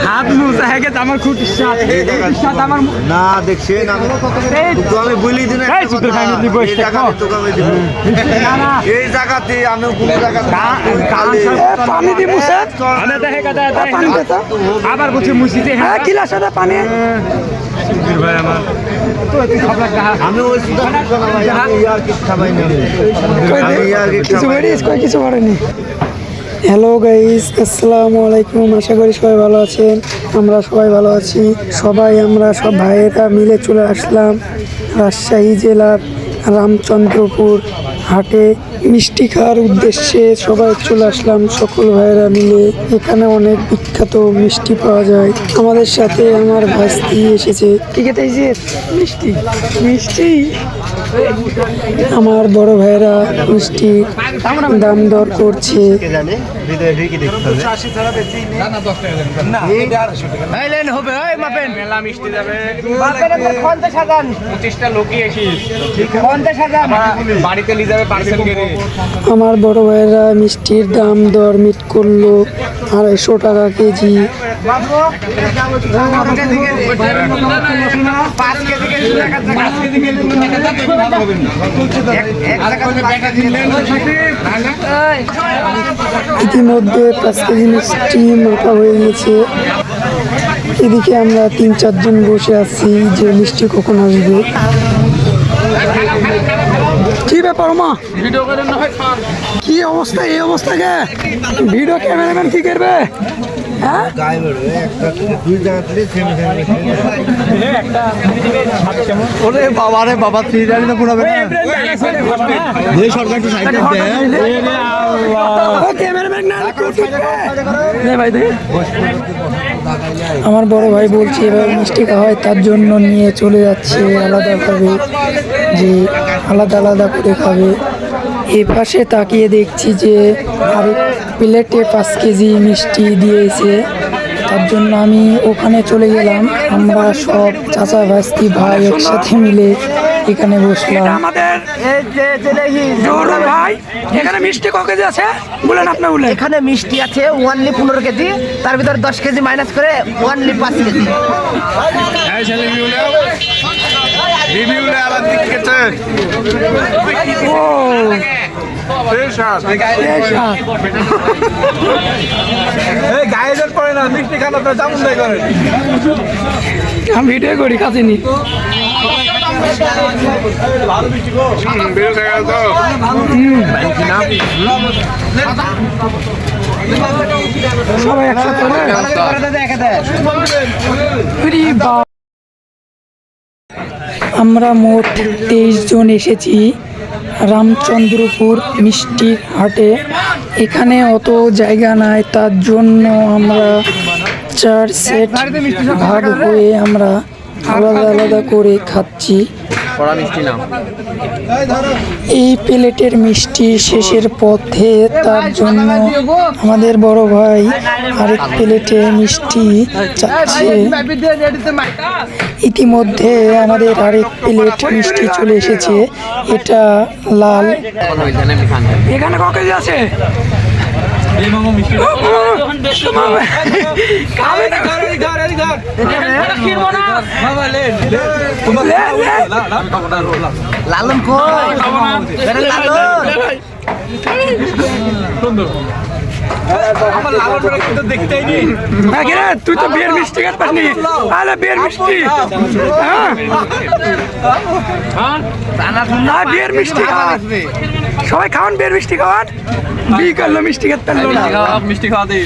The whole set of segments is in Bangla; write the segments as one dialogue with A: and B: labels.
A: হাত মুছা হেগে আমার খুব ইচ্ছা আমার
B: না দেখছেন আমি বলি দিন এই জায়গাতে আমি
A: পানি দিয়ে মুছে আবার বলছি মুছিতে হ্যাঁ কিলা সাদা পানি ভাই আমার
B: আমি ওই
A: কিছু করেনি। হ্যালো গাইস, আসসালামু আলাইকুম। আশা করি সবাই ভালো আছেন। আমরা সবাই ভালো আছি। আমরা সব ভাইয়েরা মিলে চলে আসলাম রাজশাহী জেলার রামচন্দ্রপুর হাটে মিষ্টি খাওয়ার উদ্দেশ্যে সবাই চলে আসলাম সকল ভাইয়েরা মিলে। এখানে অনেক বিখ্যাত মিষ্টি পাওয়া যায়। আমাদের সাথে আমার ভাস্তি এসেছে। ঠিক আছে, এই যে মিষ্টি মিষ্টি আমার বড় ভাইয়েরা মিষ্টি দাম দর করছে। আমার বড় ভাইয়েরা মিষ্টির দাম দর মিট করলো 250 টাকা কেজি। ইতিমধ্যে 5 কেজি মিষ্টি মাখা হয়ে গেছে। এদিকে আমরা 3-4 জন বসে আছি যে মিষ্টি কখন আসবে। কি ব্যাপার মা, কি অবস্থা? এই অবস্থা কে ভিডিও ক্যামেরাম্যান কি করবে? হ্যাঁ
B: বাবারে বাবা
A: আমার বড় ভাই বলছে এবার মিষ্টি খাওয়া হয়, তার জন্য নিয়ে চলে যাচ্ছে আলাদাভাবে, যে আলাদা আলাদা করে খাবে। এ পাশে তাকিয়ে দেখছি যে আরেক প্লেটে 5 কেজি মিষ্টি দিয়েছে, তার জন্য আমি ওখানে চলে গেলাম। আমরা সব চাচা ভাস্তি ভাই একসাথে মিলে এখানে বসলাম। আমাদের ভাই এখানে মিষ্টি ক কেজি আছে বলেন আপনি? বলে
C: এখানে মিষ্টি আছে ওনলি 15 কেজি, তার ভিতরে 10 কেজি মাইনাস করে ওনলি 5 কেজি।
A: আমি ভিডিও করি কাজিনি। সবাই একসাথে আমরা মোট 23 জন এসেছি রামচন্দ্রপুর মিষ্টির হাটে। এখানে অত জায়গা নাই, তার জন্য আমরা 4 সেট ভাগ হয়ে আমরা আলাদা আলাদা করে খাচ্ছি। এই প্লেটের মিষ্টি শেষের পথে, তার জন্য আমাদের বড় ভাই আরেক প্লেটে মিষ্টি চাচ্ছে। ইতিমধ্যে আমাদের আরেক প্লেট মিষ্টি চলে এসেছে, এটা লাল। এখানে ক কেজি আছে?
C: লালন
A: তুই তো বিয়ের মিষ্টি খাত পাসনি? আরে বিয়ের মিষ্টি, বিয়ের মিষ্টি সবাই খাওয়ান, বিয়ের মিষ্টি খাওয়ান। বিয়ে করলো মিষ্টি খেতে পারলো না। মিষ্টি খাওয়া দিই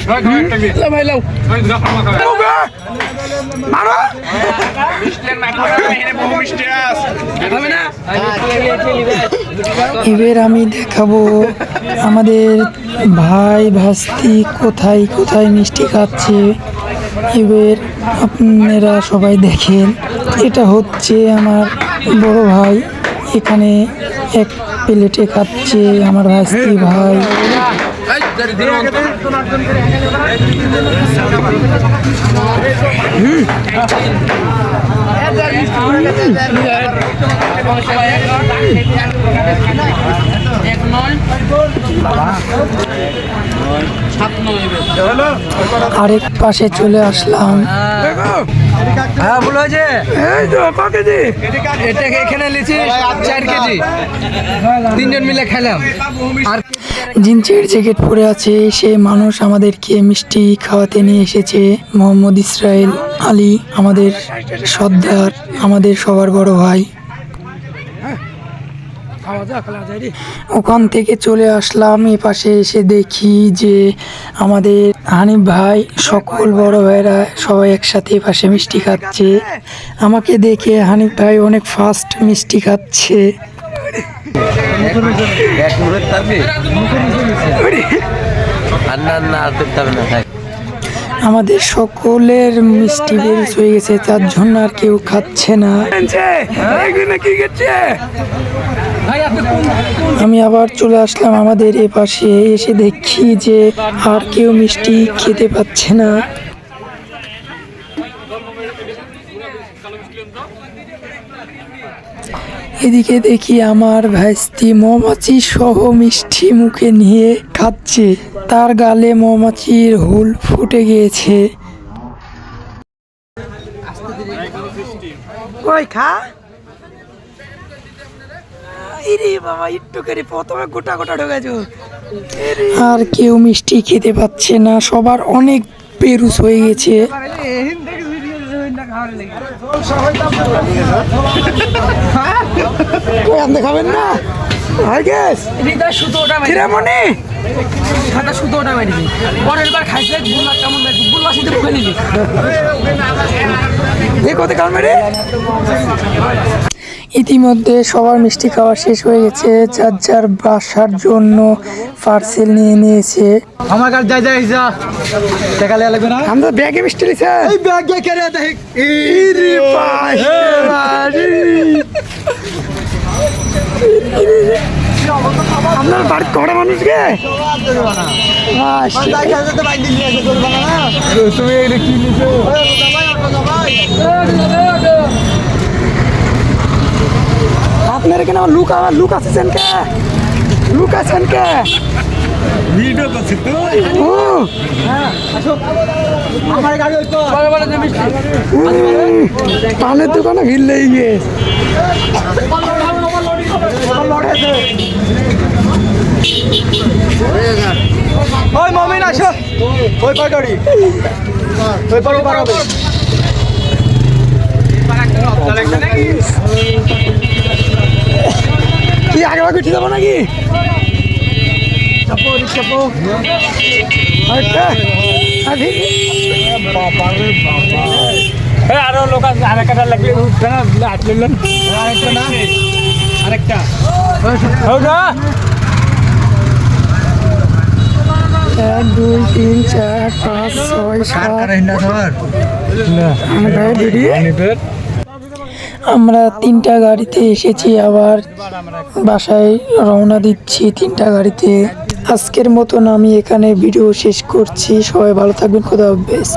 A: এবার আমি দেখাবো আমাদের ভাই ভাস্তি কোথায় কোথায় মিষ্টি খাচ্ছে। এবার আপনারা সবাই দেখেন, এটা হচ্ছে আমার বড় ভাই, এখানে এক প্লেটে খাচ্ছে আমার ভাস্তি ভাই। আরেক পাশে চলে আসলাম।
C: হ্যাঁ বলো যে এটা এখানে লিচি 4 কেজি 3 জন মিলে খেলাম। আর
A: জিন্সের জ্যাকেট পরে আছে সেই মানুষ আমাদেরকে মিষ্টি খাওয়াতে নিয়ে এসেছে। মোহাম্মদ ইসরাইল আলী, আমাদের সর্দার, আমাদের সবার বড় ভাই। ওখান থেকে চলে আসলাম এ পাশে এসে দেখি যে আমাদের হানিফ ভাই সকল বড় ভাইরা সবাই একসাথে এ পাশে মিষ্টি খাচ্ছে। আমাকে দেখে হানিফ ভাই অনেক ফাস্ট মিষ্টি খাচ্ছে। আমাদের সকলের মিষ্টি বেরিয়ে হয়ে গেছে, তার জন্য আর কেউ খাচ্ছে না। আমি আবার চলে আসলাম আমাদের এ পাশে এসে দেখি যে আর কেউ মিষ্টি খেতে পাচ্ছে না। এদিকে দেখি আমার ভাইস্তি মৌমাছি সহ মিষ্টি মুখে নিয়ে খাচ্ছে, তার গালে মৌমাছির হুল ফুটে গিয়েছে। ওই খা বাবা, একটু করে প্রথমে গোটা গোটা ঢোকাছো। আর কেউ মিষ্টি খেতে পাচ্ছে না, সবার অনেক পেরুস হয়ে গেছে। আপনি খাবেন না? ইতিমধ্যে সবার মিষ্টি খাওয়া শেষ হয়ে গেছে, যার যার বাসার জন্য পার্সেল নিয়ে নিয়েছে।
C: আমার কাছে যাই যাই যা টাকা লেয়া লাগবে না।
A: আমরা ব্যাগে মিষ্টি লিখছে,
C: এই ব্যাগে কেড়ে দেখ
A: আপনার বাড়ির কটা মানুষকে
C: তুমি এটা কি নিছো?
A: আপনার এখানে আমার লুক আছেন কে? লুক আছেন কে?
B: ভিডিও করছি তো।
C: আমার গাড়ি ওই তো
A: পানের দোকানে ভিড় লেগে গিয়ে
C: ওই মমিন আসো, ওই পার গাড়ি ওই পার পার হবে।
A: কি আগে আগে উঠে যাবো নাকি?
C: আরো লোক আরেকটা লাগবে আরেকটা না আরেকটা
A: 1 2 3 4 5 6 7 আমরা 3টা গাড়িতে এসেছি, আবার বাসায় রওনা দিচ্ছি 3টা গাড়িতে। আজকের মতন আমি এখানে ভিডিও শেষ করছি। সবাই ভালো থাকবেন, খোদা হাফেজ।